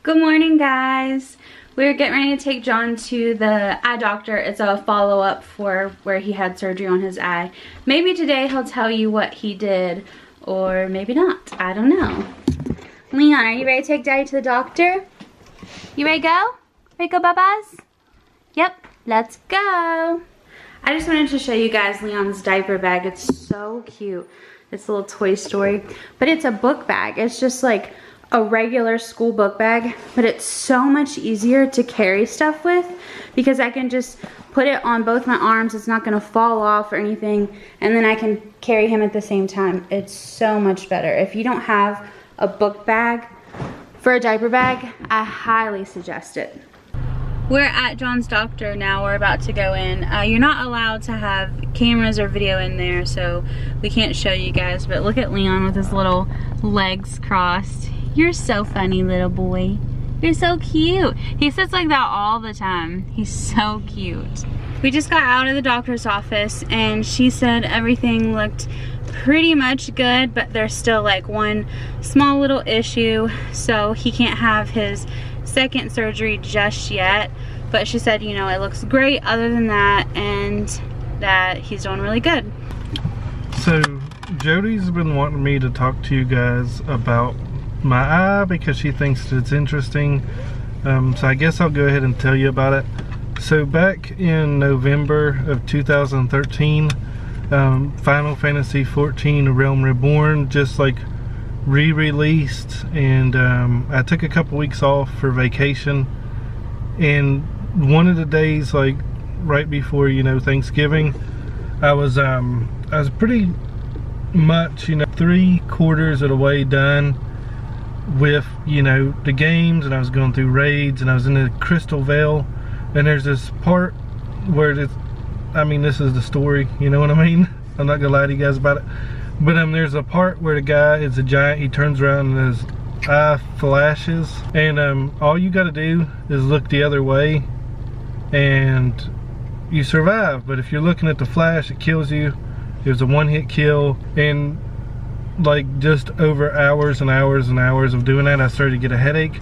Good morning, guys. We're getting ready to take John to the eye doctor. It's a follow-up for where he had surgery on his eye. Maybe today he'll tell you what he did, or maybe not. I don't know. Leon, are you ready to take Daddy to the doctor? You ready to go? Ready to go, Bubba's? Yep, let's go. I just wanted to show you guys Leon's diaper bag. It's so cute. It's a little Toy Story, but it's a book bag. It's just like a regular school book bag, but it's so much easier to carry stuff with because I can just put it on both my arms. It's not gonna fall off or anything, and then I can carry him at the same time. It's so much better. If you don't have a book bag for a diaper bag, I highly suggest it. We're at John's doctor now. We're about to go in. You're not allowed to have cameras or video in there, so we can't show you guys, but look at Leon with his little legs crossed. You're so funny, little boy. You're so cute. He sits like that all the time. He's so cute. We just got out of the doctor's office and she said everything looked pretty much good, but there's still like one small little issue, so he can't have his second surgery just yet. But she said, you know, it looks great other than that, and that he's doing really good. So Jody's been wanting me to talk to you guys about my eye because she thinks it's interesting. So I guess I'll go ahead and tell you about it. So back in November of 2013, Final Fantasy XIV Realm Reborn just like re-released, and I took a couple weeks off for vacation, and one of the days, like right before, you know, Thanksgiving, I was pretty much, you know, 3/4 of the way done with, you know, the games, and I was going through raids, and I was in the Crystal Vale, and there's this part where this is the story, you know what I mean? I'm not gonna lie to you guys about it, but there's a part where the guy is a giant, he turns around and his eye flashes, and all you gotta do is look the other way and you survive. But if you're looking at the flash, it kills you. It was a one-hit kill, and like just over hours and hours and hours of doing that, I started to get a headache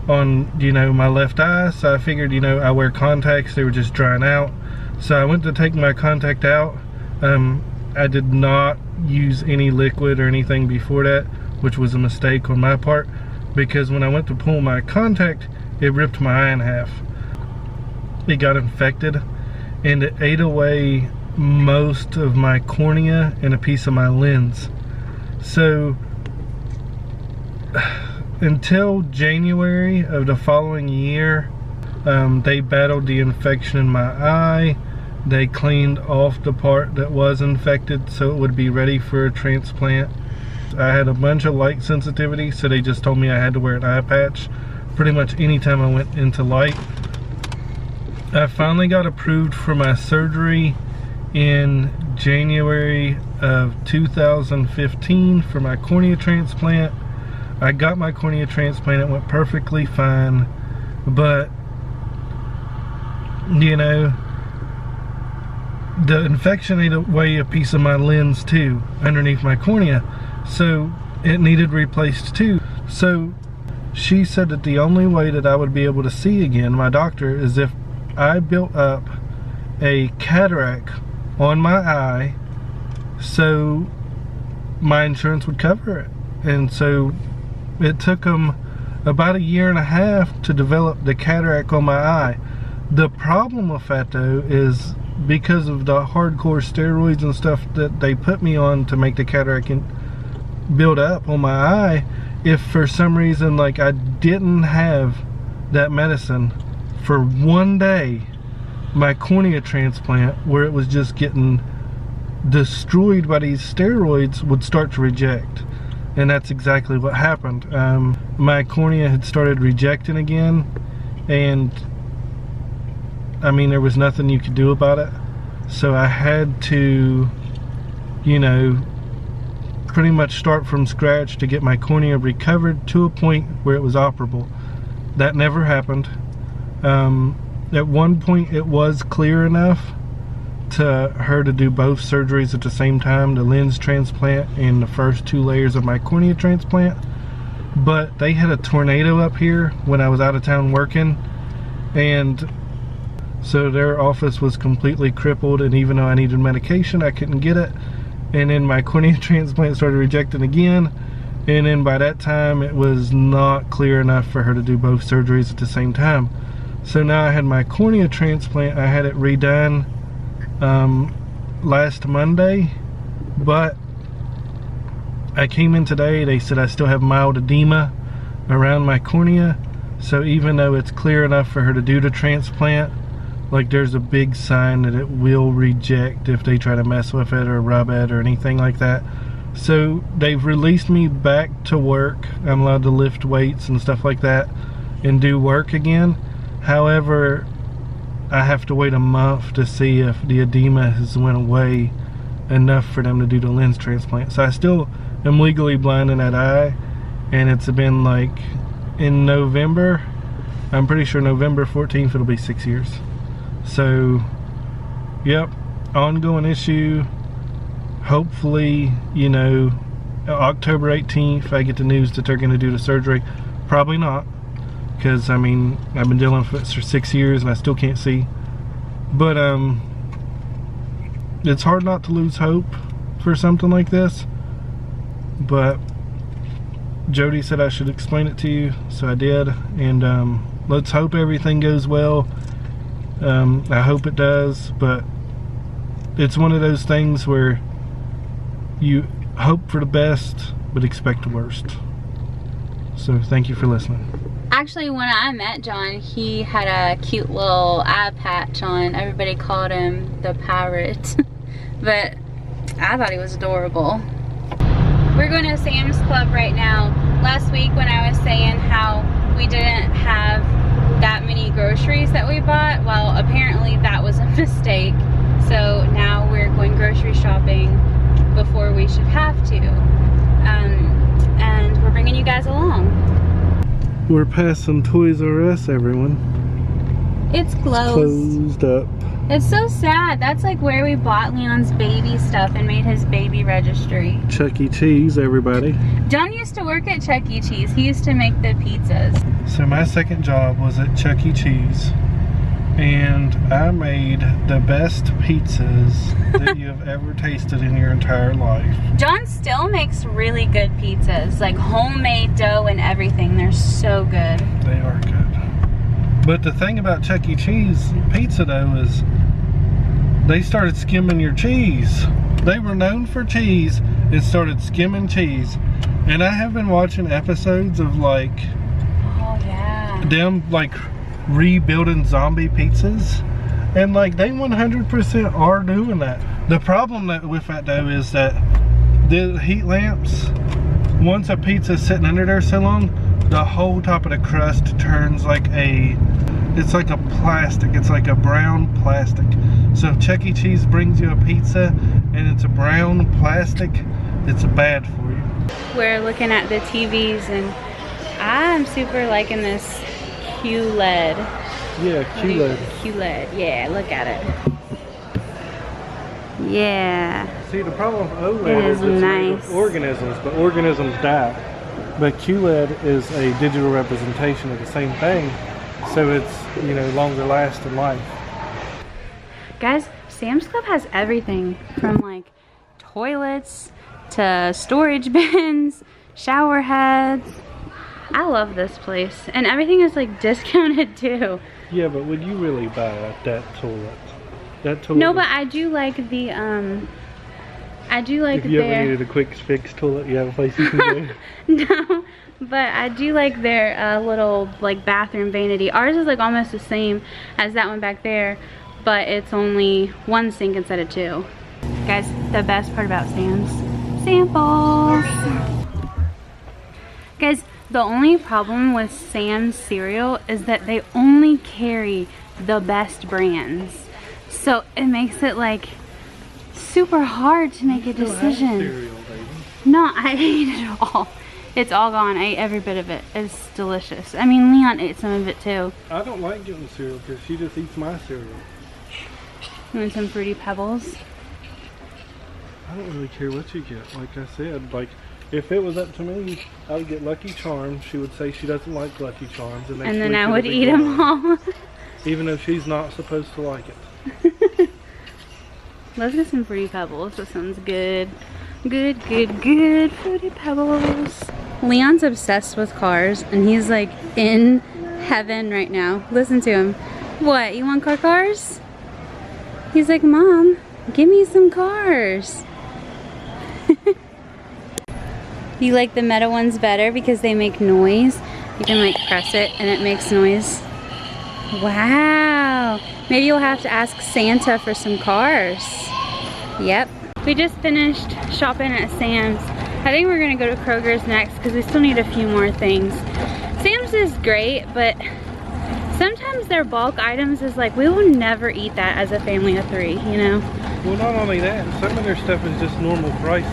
on, you know, my left eye. So I figured, you know, I wear contacts, they were just drying out. So I went to take my contact out. I did not use any liquid or anything before that, which was a mistake on my part, because when I went to pull my contact, it ripped my eye in half. It got infected, and it ate away most of my cornea and a piece of my lens. So until January of the following year, they battled the infection in my eye. They cleaned off the part that was infected so it would be ready for a transplant. I had a bunch of light sensitivity, so they just told me I had to wear an eye patch pretty much anytime I went into light. I finally got approved for my surgery in January of 2015 for my cornea transplant. I got my cornea transplant, it went perfectly fine, but you know, the infection ate away a piece of my lens too, underneath my cornea, so it needed replaced too. So she said that the only way that I would be able to see again, my doctor, is if I built up a cataract on my eye so my insurance would cover it. And so it took them about 1.5 years to develop the cataract on my eye. The problem with that though is because of the hardcore steroids and stuff that they put me on to make the cataract build up on my eye, if for some reason like I didn't have that medicine for one day, my cornea transplant, where it was just getting destroyed by these steroids, would start to reject. And that's exactly what happened. My cornea had started rejecting again, and I mean, there was nothing you could do about it. So I had to, you know, pretty much start from scratch to get my cornea recovered to a point where it was operable. That never happened. At one point it was clear enough to her to do both surgeries at the same time, the lens transplant and the first 2 layers of my cornea transplant. but they had a tornado up here when I was out of town working, and so their office was completely crippled, and even though I needed medication, I couldn't get it. And then my cornea transplant started rejecting again, and then by that time it was not clear enough for her to do both surgeries at the same time. So now I had my cornea transplant. I had it redone last Monday, but I came in today, they said I still have mild edema around my cornea, so even though it's clear enough for her to do the transplant, like there's a big sign that it will reject if they try to mess with it or rub it or anything like that. So they've released me back to work. I'm allowed to lift weights and stuff like that and do work again. However, I have to wait a month to see if the edema has went away enough for them to do the lens transplant. So I still am legally blind in that eye, and it's been like in November, I'm pretty sure November 14th it'll be 6 years. So yep, ongoing issue. Hopefully, you know, October 18th I get the news that they're going to do the surgery. Probably not, because I mean I've been dealing with it for 6 years and I still can't see. But it's hard not to lose hope for something like this. But Jody said I should explain it to you, so I did. And let's hope everything goes well. I hope it does, but it's one of those things where you hope for the best but expect the worst. So thank you for listening. Actually, when I met John, he had a cute little eye patch on. Everybody called him the pirate, but I thought he was adorable. We're going to Sam's Club right now. Last week when I was saying how we didn't have that many groceries that we bought, well, apparently that was a mistake. So now we're going grocery shopping before we should have to. And we're bringing you guys along. We're passing Toys R Us, everyone. It's closed. Closed up. It's so sad. That's like where we bought Leon's baby stuff and made his baby registry. Chuck E. Cheese, everybody. John used to work at Chuck E. Cheese. He used to make the pizzas. So my second job was at Chuck E. Cheese, and I made the best pizzas that you have ever tasted in your entire life. John still makes really good pizzas, like homemade dough and everything. They're so good. They are good. But the thing about Chuck E. Cheese pizza though is they started skimming your cheese. They were known for cheese and started skimming cheese. And I have been watching episodes of like, oh yeah, them like rebuilding zombie pizzas, and like they 100% are doing that. The problem with that though is that the heat lamps, once a pizza's sitting under there so long, the whole top of the crust turns like it's like a plastic. It's like a brown plastic. So if Chuck E. Cheese brings you a pizza and it's a brown plastic, it's bad for you. We're looking at the TVs and I'm super liking this QLED. Yeah, QLED. QLED, yeah, look at it. Yeah. See, the problem with OLED It is is it's made nice. of organisms, but organisms die. But QLED is a digital representation of the same thing, so it's, you know, longer lasting life. Guys, Sam's Club has everything from like toilets to storage bins, shower heads. I love this place, and everything is like discounted too. Yeah, but would you really buy that toilet? That toilet? No, but I do like the if you ever needed a quick fix toilet, you have a place you can go. No, but I do like their little like bathroom vanity. Ours is like almost the same as that one back there, but it's only one sink instead of two. Guys, the best part about Sam's, samples. Guys, the only problem with Sam's cereal is that they only carry the best brands. So it makes it like super hard to make a decision. Cereal, baby. No, I ate it all. It's all gone. I ate every bit of it. It's delicious. I mean, Leon ate some of it too. I don't like getting cereal because she just eats my cereal. You want some Fruity Pebbles? I don't really care what you get. Like I said, like If it was up to me, I would get Lucky Charms. She would say she doesn't like Lucky Charms. And then I would eat them all. Even though she's not supposed to like it. Let's get some Fruity Pebbles. That sounds good. Good, good, good. Fruity Pebbles. Leon's obsessed with cars, and he's like in heaven right now. Listen to him. What, you want cars? He's like, Mom, give me some cars. You like the metal ones better because they make noise? You can like press it and it makes noise. Wow. Maybe you'll have to ask Santa for some cars. Yep. We just finished shopping at Sam's. I think we're gonna go to Kroger's next because we still need a few more things. Sam's is great, but sometimes their bulk items is like, we will never eat that as a family of 3, you know? Well, not only that, some of their stuff is just normal prices.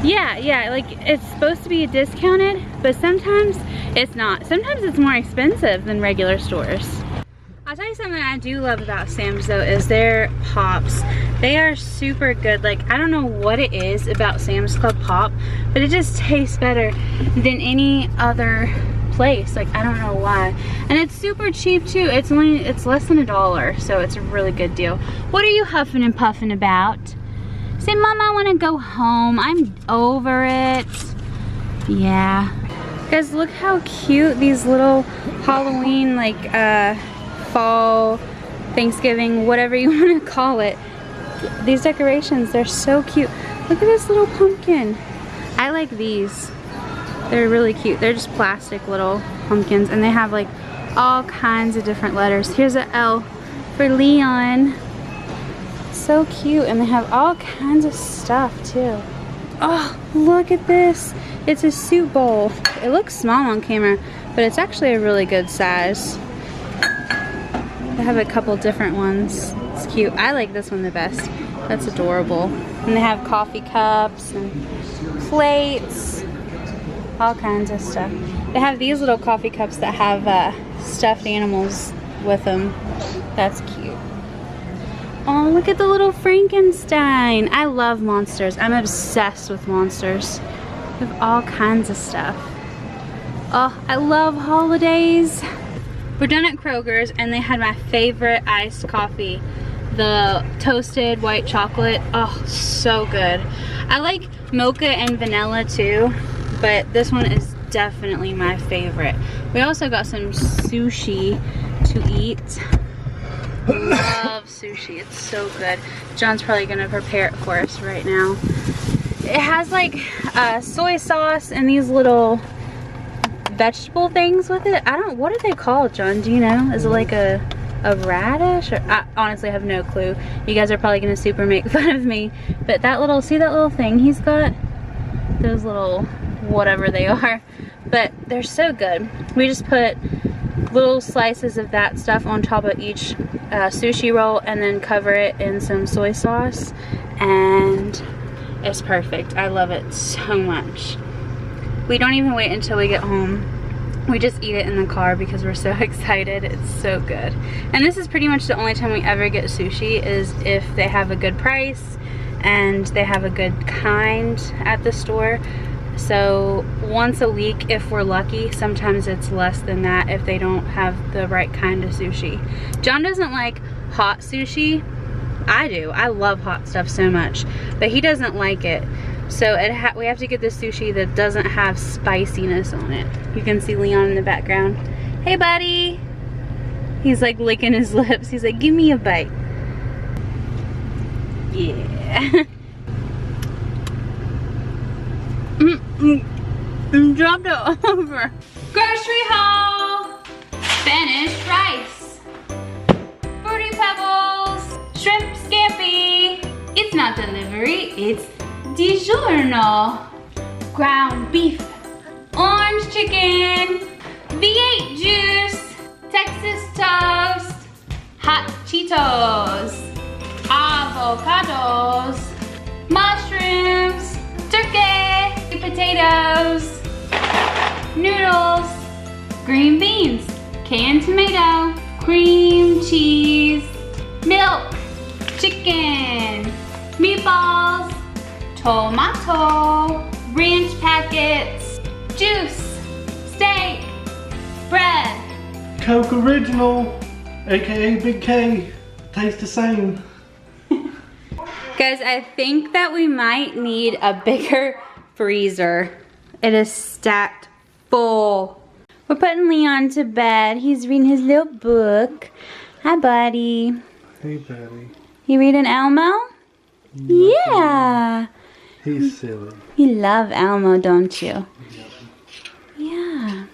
Yeah, like it's supposed to be discounted, but sometimes it's not. Sometimes it's more expensive than regular stores. I'll tell you something I do love about Sam's though is their pops. They are super good. Like, I don't know what it is about Sam's Club pop, but it just tastes better than any other place. Like, I don't know why. And it's super cheap too. It's less than $1, so it's a really good deal. What are you huffing and puffing about? Say, Mom, I want to go home. I'm over it. Yeah. Guys, look how cute these little Halloween, like, fall, Thanksgiving, whatever you want to call it. These decorations, they're so cute. Look at this little pumpkin. I like these. They're really cute. They're just plastic little pumpkins, and they have, like, all kinds of different letters. Here's an L for Leon. So cute, and they have all kinds of stuff too. Oh, look at this. It's a soup bowl. It looks small on camera, but it's actually a really good size. They have a couple different ones. It's cute. I like this one the best. That's adorable. And they have coffee cups and plates, all kinds of stuff. They have these little coffee cups that have stuffed animals with them. That's cute. Oh, look at the little Frankenstein. I love monsters. I'm obsessed with monsters. They have all kinds of stuff. Oh, I love holidays. We're done at Kroger's, and they had my favorite iced coffee. The toasted white chocolate. Oh, so good. I like mocha and vanilla too, but this one is definitely my favorite. We also got some sushi to eat. Love sushi. It's so good. John's probably gonna prepare it for us right now. It has like soy sauce and these little vegetable things with it. What are they called, John? Do you know? Is it like a radish? Or I honestly have no clue. You guys are probably gonna super make fun of me. But that little, see that little thing he's got? Those little whatever they are. But they're so good. We just put little slices of that stuff on top of each sushi roll and then cover it in some soy sauce, and it's perfect. I love it so much. We don't even wait until we get home. We just eat it in the car because we're so excited. It's so good. And this is pretty much the only time we ever get sushi, is if they have a good price and they have a good kind at the store. So once a week if we're lucky. Sometimes it's less than that if they don't have the right kind of sushi. John doesn't like hot sushi. I do. I love hot stuff so much, but he doesn't like it. So we have to get the sushi that doesn't have spiciness on it. You can see Leon in the background. Hey buddy! He's like licking his lips. He's like, give me a bite. Yeah. Dropped it over. Grocery haul! Spanish rice. Fruity Pebbles. Shrimp scampi. It's not delivery, it's DiGiorno. Ground beef. Orange chicken. V8 juice. Texas toast. Hot Cheetos. Avocados. Mushrooms. Turkey. Potatoes. Noodles. Green beans. Canned tomato. Cream cheese. Milk. Chicken. Meatballs. Tomato. ranch packets, juice, steak, bread. Coke Original, aka Big K, tastes the same. Guys, I think that we might need a bigger freezer. It is stacked full. We're putting Leon to bed. He's reading his little book. Hi, buddy. Hey, buddy. You reading Elmo? Yeah. He's silly. You love Elmo, don't you? Yeah.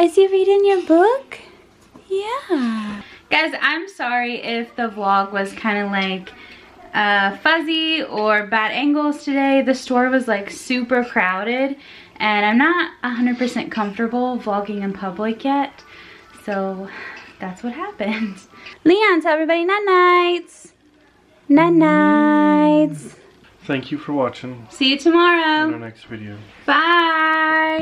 Is he reading your book? Yeah. Guys, I'm sorry if the vlog was kind of like fuzzy or bad angles today. The store was like super crowded and I'm not 100% comfortable vlogging in public yet. So that's what happened. Leon, tell everybody night-nights. Night-nights. Thank you for watching. See you tomorrow. In our next video. Bye.